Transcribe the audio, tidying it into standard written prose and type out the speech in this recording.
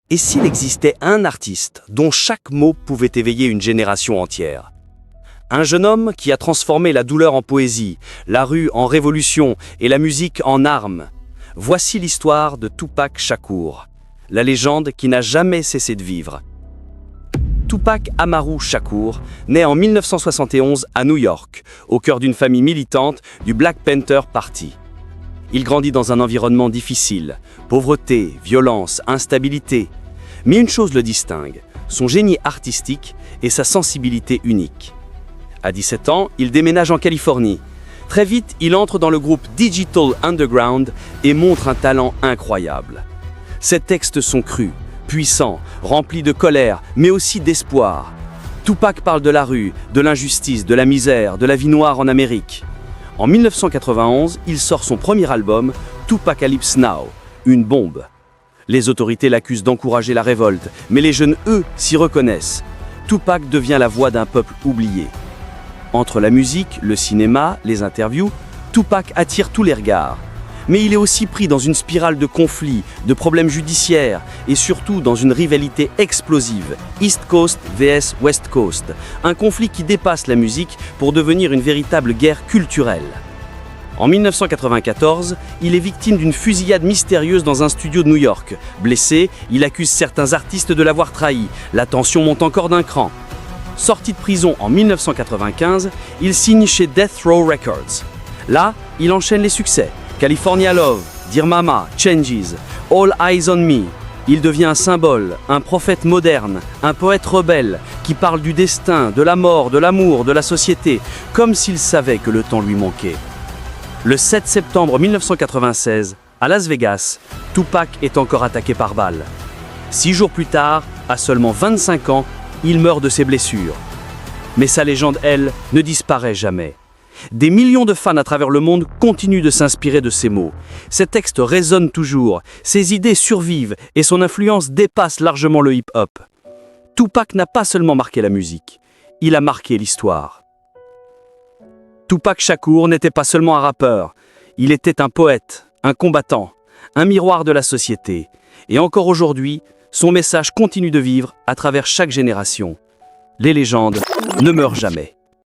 Et s'il existait un artiste dont chaque mot pouvait éveiller une génération entière? Un jeune homme qui a transformé la douleur en poésie, la rue en révolution et la musique en arme. Voici l'histoire de Tupac Shakur, la légende qui n'a jamais cessé de vivre. Tupac Amaru Shakur naît en 1971 à New York, au cœur d'une famille militante du Black Panther Party. Il grandit dans un environnement difficile, pauvreté, violence, instabilité. Mais une chose le distingue, son génie artistique et sa sensibilité unique. À 17 ans, il déménage en Californie. Très vite, il entre dans le groupe Digital Underground et montre un talent incroyable. Ses textes sont crus, puissants, remplis de colère, mais aussi d'espoir. Tupac parle de la rue, de l'injustice, de la misère, de la vie noire en Amérique. En 1991, il sort son premier album, Tupacalypse Now, une bombe. Les autorités l'accusent d'encourager la révolte, mais les jeunes, eux, s'y reconnaissent. Tupac devient la voix d'un peuple oublié. Entre la musique, le cinéma, les interviews, Tupac attire tous les regards. Mais il est aussi pris dans une spirale de conflits, de problèmes judiciaires et surtout dans une rivalité explosive, East Coast vs West Coast, un conflit qui dépasse la musique pour devenir une véritable guerre culturelle. En 1994, il est victime d'une fusillade mystérieuse dans un studio de New York. Blessé, il accuse certains artistes de l'avoir trahi. La tension monte encore d'un cran. Sorti de prison en 1995, il signe chez Death Row Records. Là, il enchaîne les succès. California Love, Dear Mama, Changes, All Eyes on Me. Il devient un symbole, un prophète moderne, un poète rebelle qui parle du destin, de la mort, de l'amour, de la société, comme s'il savait que le temps lui manquait. Le 7 septembre 1996, à Las Vegas, Tupac est encore attaqué par balle. 6 jours plus tard, à seulement 25 ans, il meurt de ses blessures. Mais sa légende, elle, ne disparaît jamais. Des millions de fans à travers le monde continuent de s'inspirer de ses mots. Ses textes résonnent toujours, ses idées survivent et son influence dépasse largement le hip-hop. Tupac n'a pas seulement marqué la musique, il a marqué l'histoire. Tupac Shakur n'était pas seulement un rappeur, il était un poète, un combattant, un miroir de la société. Et encore aujourd'hui, son message continue de vivre à travers chaque génération. Les légendes ne meurent jamais.